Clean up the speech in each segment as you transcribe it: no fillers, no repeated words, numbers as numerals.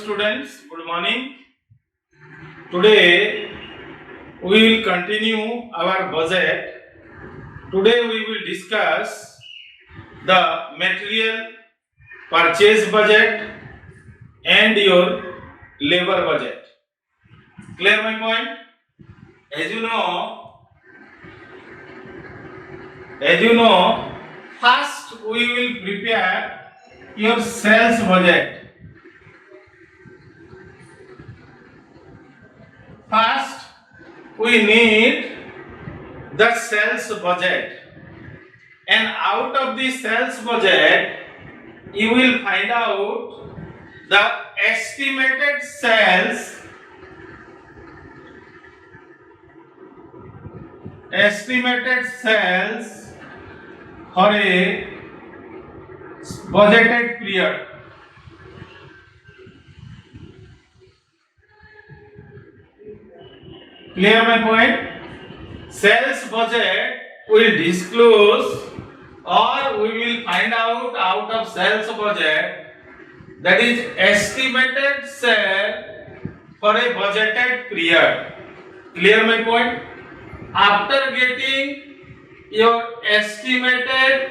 students, good morning. Today we will continue our budget. Today we will discuss the material purchase budget and your labor budget. Clear my point? As you know, first we will prepare your sales budget. First, we need the sales budget, and out of the sales budget, you will find out the estimated sales for a budgeted period. Clear my point? Sales budget will disclose or we will find out of sales budget, that is estimated sale for a budgeted period. Clear my point? After getting your estimated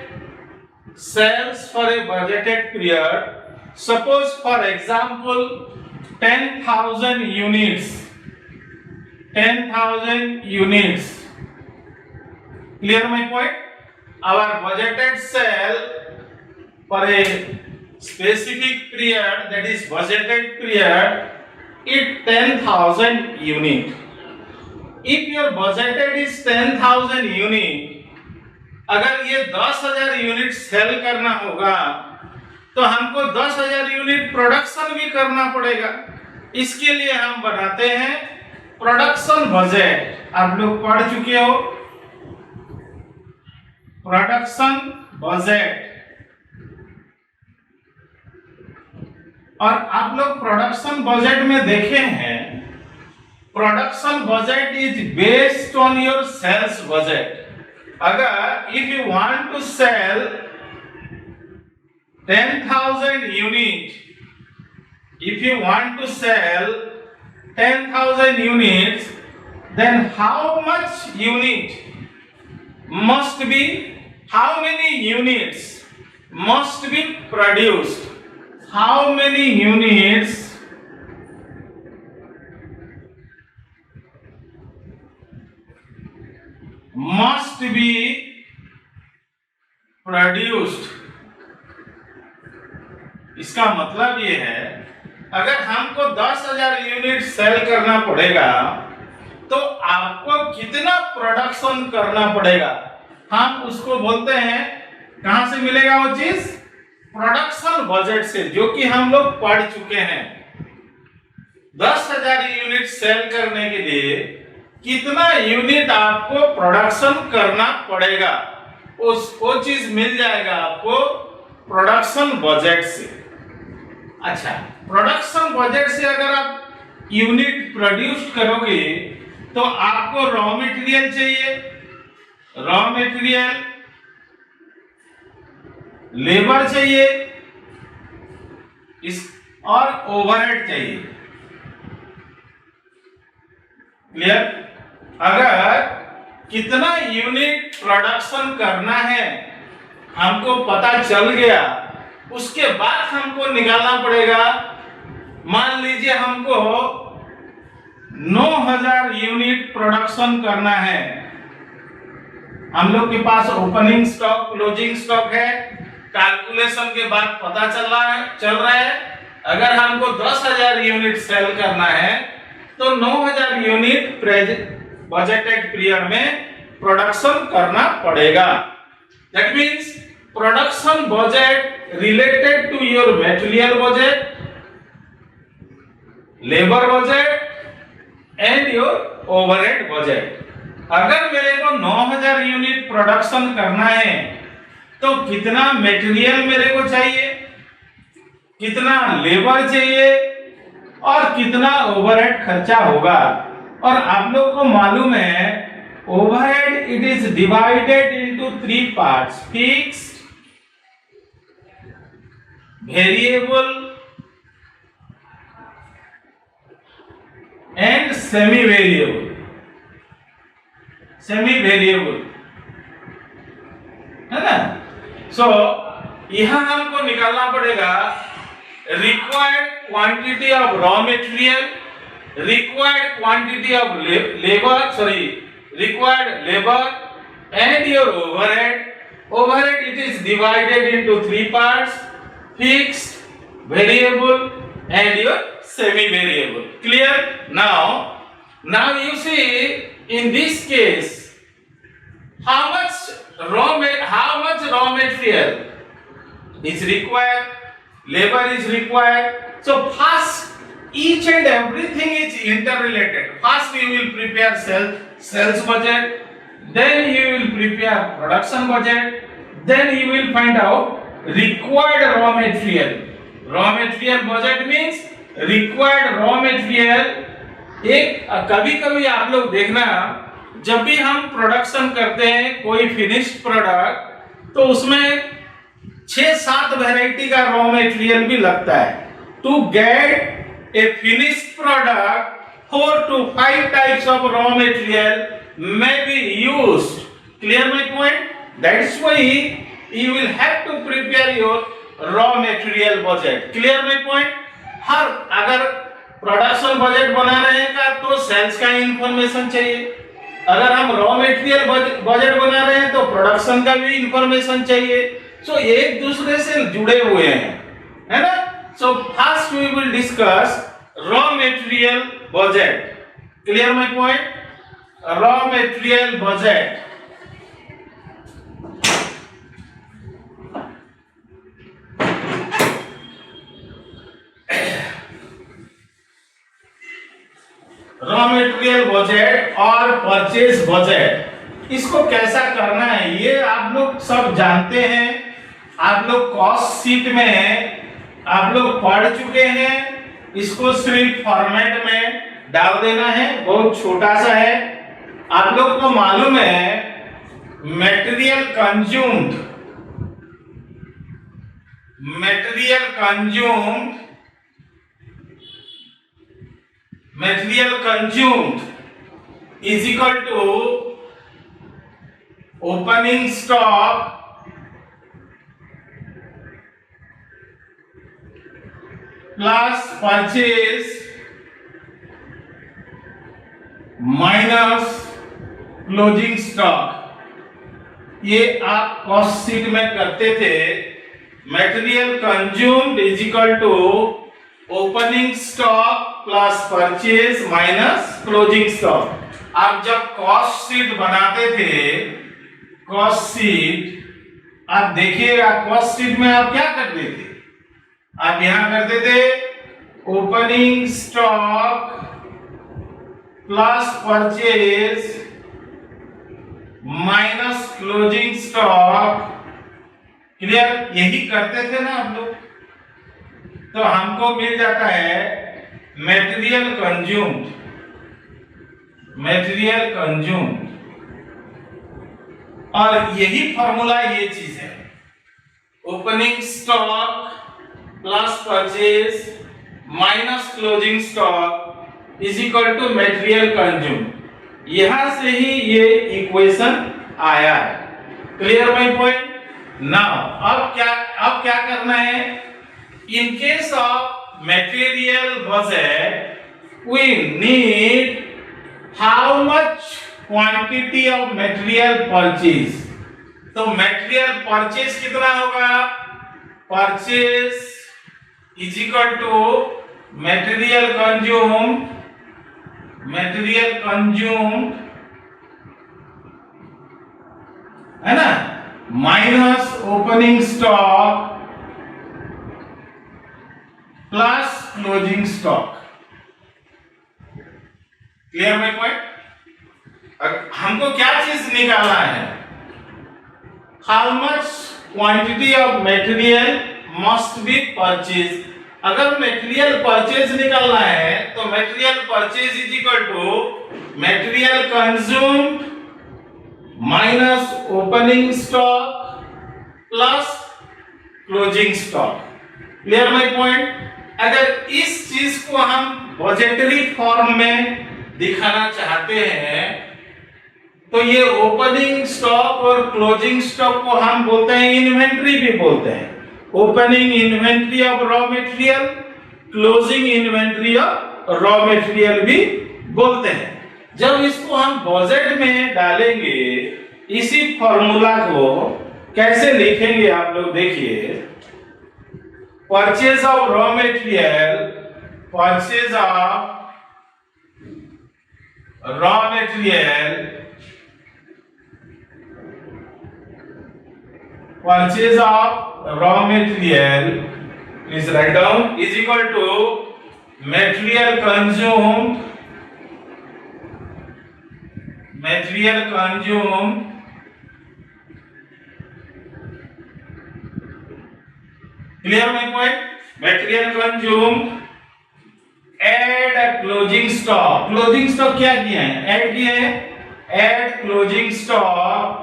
sales for a budgeted period, suppose for example 10,000 units. 10,000 units. Clear my point? Our budgeted sale for a specific period, that is budgeted period, is 10,000 unit. If your budgeted is 10,000 unit, अगर ये 10,000 unit cell करना होगा तो हमको 10,000 unit production भी करना पड़ेगा। इसके लिए हम बनाते हैं प्रोडक्शन बजट। आप लोग पढ़ चुके हो प्रोडक्शन बजट, और आप लोग प्रोडक्शन बजट में देखे हैं production budget is based on your sales budget. अगर if you want to sell 10,000 unit, if you want to sell 10,000 units, then how much unit must be, how many units must be produced, how many units must be produced। इसका मतलब ये है अगर हमको 10,000 unit cell करना पड़ेगा तो आपको कितना प्रोडक्शन करना पड़ेगा, हम उसको बोलते हैं, कहां से मिलेगा वो चीज? प्रोडक्शन बजट से, जो कि हम लोग पढ़ चुके हैं। 10,000 यूनिट सेल करने के लिए कितना यूनिट आपको प्रोडक्शन करना पड़ेगा, वो चीज मिल जाएगा आपको प्रोडक्शन बजट से। अच्छा, प्रोडक्शन बजट से अगर आप यूनिट प्रोड्यूस करोगे तो आपको रॉ मटेरियल चाहिए, रॉ मटेरियल, लेबर चाहिए और ओवरहेड चाहिए। क्लियर? अगर कितना यूनिट प्रोडक्शन करना है हमको पता चल गया, उसके बाद हमको निकालना पड़ेगा। मान लीजिए हमको 9,000 यूनिट प्रोडक्शन करना है, हम लोग के पास ओपनिंग स्टॉक, क्लोजिंग स्टॉक है, कैलकुलेशन के बाद पता चल रहा है अगर हमको 10,000 यूनिट सेल करना है तो 9,000 यूनिट बजटेड पीरियड में प्रोडक्शन करना पड़ेगा। That means production budget related to your material budget, labor budget and your overhead budget। अगर मेरे को 9,000 यूनिट प्रोडक्शन करना है तो कितना मटेरियल मेरे को चाहिए, कितना लेबर चाहिए और कितना ओवरहेड खर्चा होगा। और आप लोग को मालूम है overhead it is divided into 3 parts, fixed, variable and semi variable. Semi variable है ना? सो यहां हमको निकालना पड़ेगा required quantity of raw material, required quantity of required labor and your overhead. Overhead it is divided into three parts: fixed, variable and your semi variable. Clear? Now you see in this case how much raw material is required, labor is required. So first each and everything is interrelated. First you will prepare sales budget, then you will prepare production budget, then you will find out required raw material. Raw material budget means required raw material. एक कभी कभी आप लोग देखना, जब भी हम production करते हैं कोई फिनिश्ड प्रोडक्ट, तो उसमें 6-7 वैरायटी का रॉ मटेरियल भी लगता है. To get a finished product 4 to 5 types of raw material may be used. Clear my point? That's why you will have to prepare your raw material budget. Clear my point? हर अगर production budget बना रहे का तो sales का information चाहिए, अगर हम raw material budget बना रहे हैं तो प्रोडक्शन का भी इंफॉर्मेशन चाहिए. सो एक दूसरे से जुड़े हुए हैं, है ना? So first we will discuss raw material budget. Clear my point? Raw material budget. Raw material budget और परचेज बजट, इसको कैसा करना है ये आप लोग सब जानते हैं. आप लोग कॉस्ट शीट में आप लोग पढ़ चुके हैं. इसको सिर्फ फॉर्मेट में डाल देना है, बहुत छोटा सा है. आप लोग को मालूम है material consumed is equal to opening stock plus purchase minus closing stock. ये आप कॉस्ट शीट में करते थे. Material consumed is equal to opening stock plus purchase minus closing stock. आप जब कॉस्ट शीट बनाते थे, कॉस्ट शीट आप देखिएगा, कॉस्ट शीट में आप क्या करते थे? आप यहां करते थे opening stock plus purchase minus closing stock. Clear? यही करते थे ना आप लोग. तो हमको मिल जाता है मटेरियल कंज्यूम्ड, और यही फॉर्मूला ये चीज है. Opening stock plus purchase minus closing stock is equal to material consumed. यहां से ही ये इक्वेशन आया है. Clear my point? नाउ अब क्या करना है? In case of material budget, we need how much quantity of material purchase. तो material purchase कितना होगा? Purchase is equal to material consumed है ना, minus opening stock plus closing stock. Clear my point? हमको क्या चीज निकालना है? How much quantity of material must be purchase. अगर मटेरियल परचेज निकालना है तो material purchase is equal to material consumed minus opening stock plus closing stock. Clear my point? अगर इस चीज को हम बजटरी फॉर्म में दिखाना चाहते हैं तो ये ओपनिंग स्टॉक और क्लोजिंग स्टॉक को हम बोलते हैं इन्वेंट्री भी बोलते हैं। Opening inventory of raw material, closing inventory of raw material भी बोलते हैं। जब इसको हम बजट में डालेंगे, इसी फॉर्मूला को कैसे लिखेंगे आप लोग देखिए। Purchase of raw material, purchase of raw material, purchase of raw material, please write down, is equal to material consumed, clear my point? Material consumed, add a closing stock, closing stock क्या किया है, add किया है, add closing stock,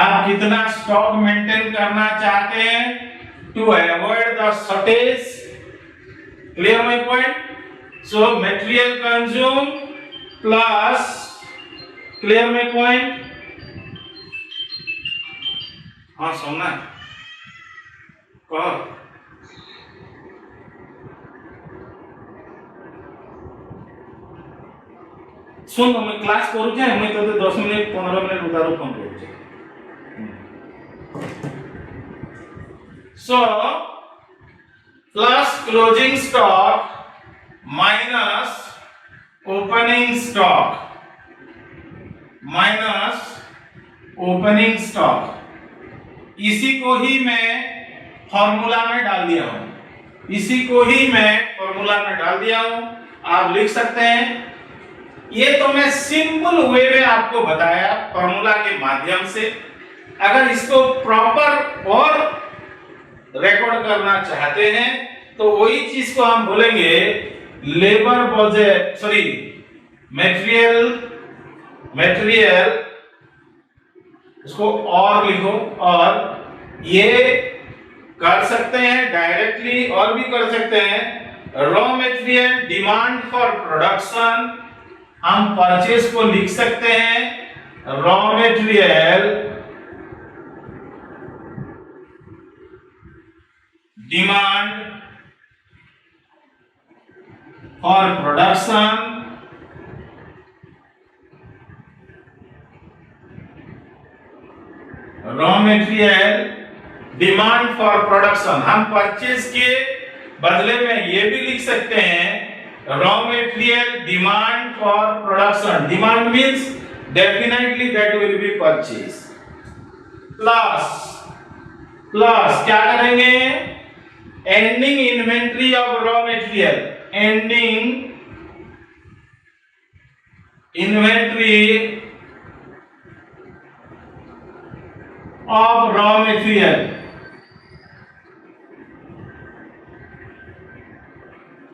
आप कितना stock maintain करना चाहते हैं to avoid the shortage. Clear my point? So material consume plus, clear my point? हाँ सुनना कहो। सुन मैं क्लास करू छे, मैं तो 10 मिनिट 15 मिनिट उतारो फोन करू छे। So plus closing stock minus opening stock, minus opening stock, इसी को ही मैं फॉर्मूला में डाल दिया हूं, इसी को ही मैं फॉर्मूला में डाल दिया हूं। आप लिख सकते हैं। ये तो मैं सिंपल वे में आपको बताया फॉर्मूला के माध्यम से। अगर इसको प्रॉपर और रिकॉर्ड करना चाहते हैं तो वही चीज को हम बोलेंगे लेबर बजट, सॉरी मटेरियल, इसको और लिखो। और ये कर सकते हैं डायरेक्टली और भी कर सकते हैं। Raw material demand for production, हम परचेज को लिख सकते हैं raw material demand for production, raw material demand for production. हम परचेज के बदले में ये भी लिख सकते हैं raw material demand for production. Demand means definitely that will be purchase. Plus क्या करेंगे, ending inventory of raw material, ending inventory of raw material,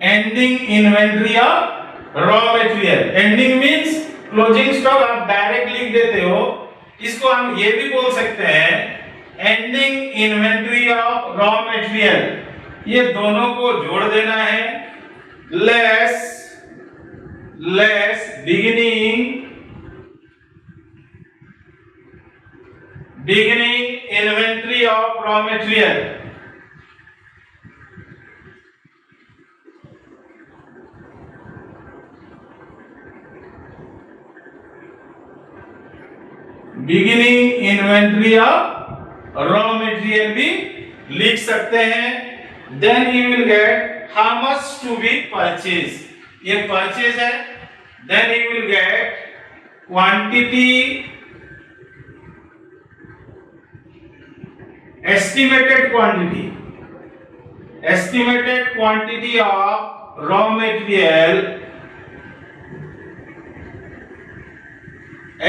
ending inventory of raw material. Ending means closing stock, आप direct लिख देते हो। इसको हम ये भी बोल सकते हैं ending inventory of raw material. ये दोनों को जोड़ देना है, less beginning inventory of raw material, beginning inventory of raw material भी लिख सकते हैं। Then you will get how much to be purchased. ये परचेज है। Then you will get quantity, estimated quantity of raw material,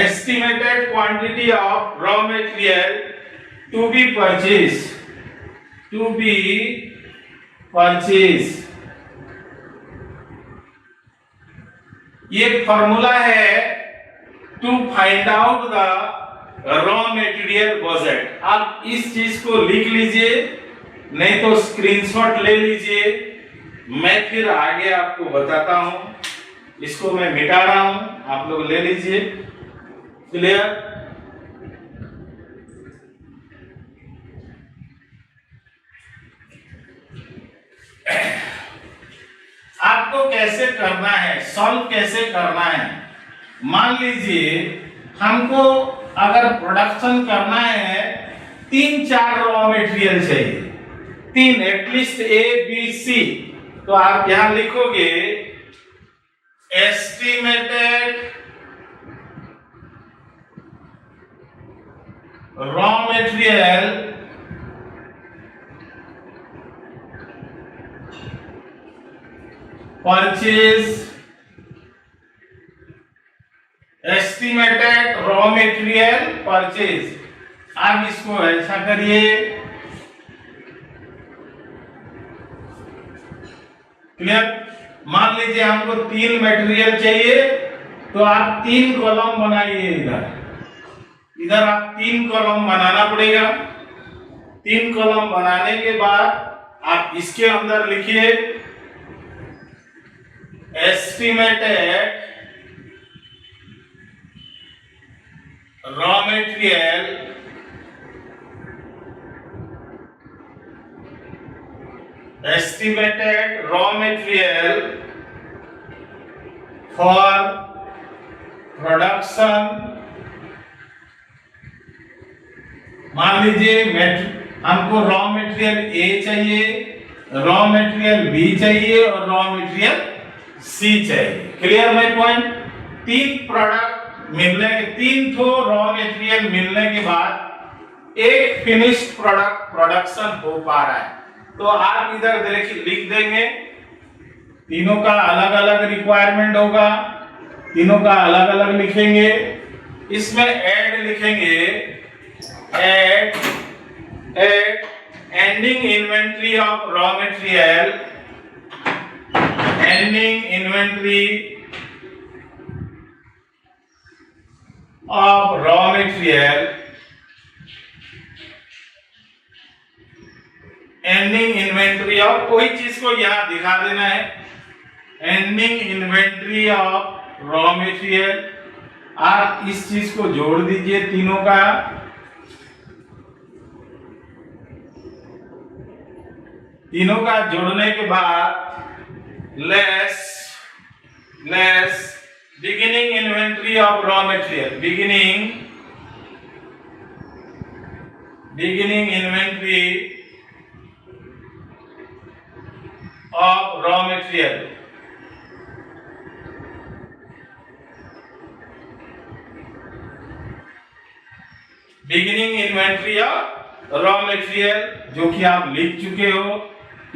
estimated quantity of raw material to be purchased, ये formula है to find out the raw material budget. आप इस चीज को लिख लीजिए नहीं तो स्क्रीनशॉट ले लीजिए, मैं फिर आगे आपको बताता हूं। इसको मैं मिटा रहा हूं, आप लोग ले लीजिए। क्लियर? आपको कैसे करना है, सॉल्व कैसे करना है? मान लीजिए हमको अगर प्रोडक्शन करना है, 3-4 रॉ मटेरियल चाहिए, 3 एटलीस्ट A B C, तो आप यहां लिखोगे estimated raw material purchase, estimated raw material purchase. आप इसको ऐसा करिए, क्लियर? मान लीजिए हमको 3 मटेरियल चाहिए, तो आप 3 कॉलम बनाइए। इधर आप 3 कॉलम बनाना पड़ेगा। 3 कॉलम बनाने के बाद आप इसके अंदर लिखिए estimated raw material for production. मान लीजिए हमको रॉ मटेरियल ए चाहिए, रॉ मटेरियल बी चाहिए और रॉ मटेरियल सी चाहिए। Clear my point? 3 प्रोडक्ट मिलने के 3 ठो रॉ मटेरियल मिलने के बाद एक फिनिश्ड प्रोडक्ट प्रोडक्शन हो पा रहा है। तो आप इधर देखिए लिख देंगे, तीनों का अलग अलग रिक्वायरमेंट होगा, तीनों का अलग अलग लिखेंगे। इसमें ऐड लिखेंगे, add ending inventory of raw material, ending inventory of raw material, ending inventory of, कोई चीज को यहां दिखा देना है, ending inventory of raw material. आप इस चीज को जोड़ दीजिए तीनों का, तीनों का जोड़ने के बाद less beginning inventory of raw material, beginning inventory of raw material, beginning inventory of raw material, जो कि आप लिख चुके हो।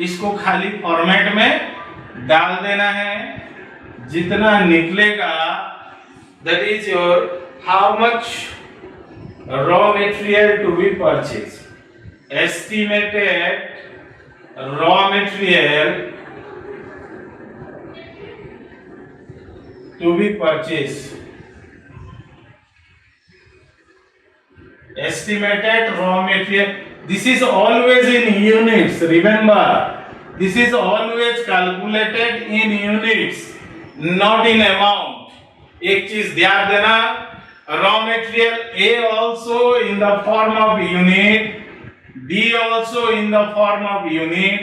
इसको खाली फॉर्मेट में डाल देना है, जितना निकलेगा that is your how much raw material to be purchase, estimated raw material to be purchase, estimated raw material. This is always in units. Remember, this is always calculated in units, not in amount. एक चीज ध्यान देना, raw material A also in the form of unit, B also in the form of unit,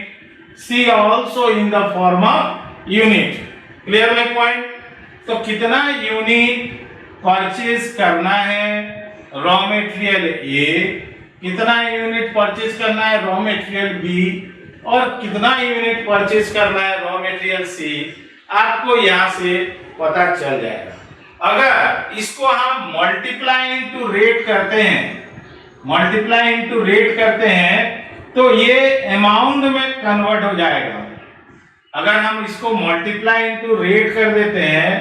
C also in the form of unit. Clear my point? तो कितना unit purchase करना है raw material A, कितना unit purchase करना है raw material B, और कितना unit purchase करना है रॉ मटेरियल सी, आपको यहां से पता चल जाएगा। अगर इसको हम मल्टीप्लाई इनटू रेट करते हैं, तो ये अमाउंट में कन्वर्ट हो जाएगा। अगर हम इसको मल्टीप्लाई इनटू रेट कर देते हैं,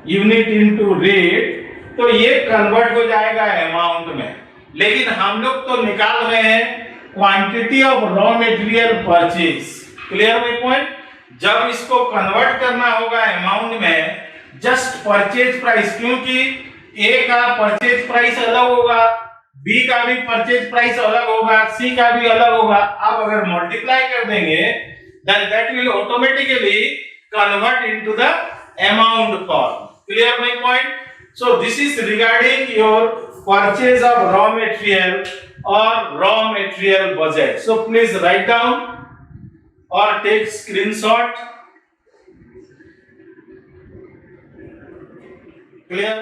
यूनिट इनटू रेट, तो ये कन्वर्ट हो जाएगा अमाउंट में। लेकिन हम लोग तो निकाल रहे हैं quantity of raw material purchase. Clear my point? जब इसको कन्वर्ट करना होगा अमाउंट में, जस्ट परचेज प्राइस, क्योंकि ए का परचेज प्राइस अलग होगा, बी का भी परचेज प्राइस अलग होगा, सी का भी अलग होगा। आप अगर मल्टीप्लाई कर देंगे then that will automatically convert into the amount form. Clear my point? So this is regarding your purchase of raw material or raw material budget. So please write down or take screenshot. Clear?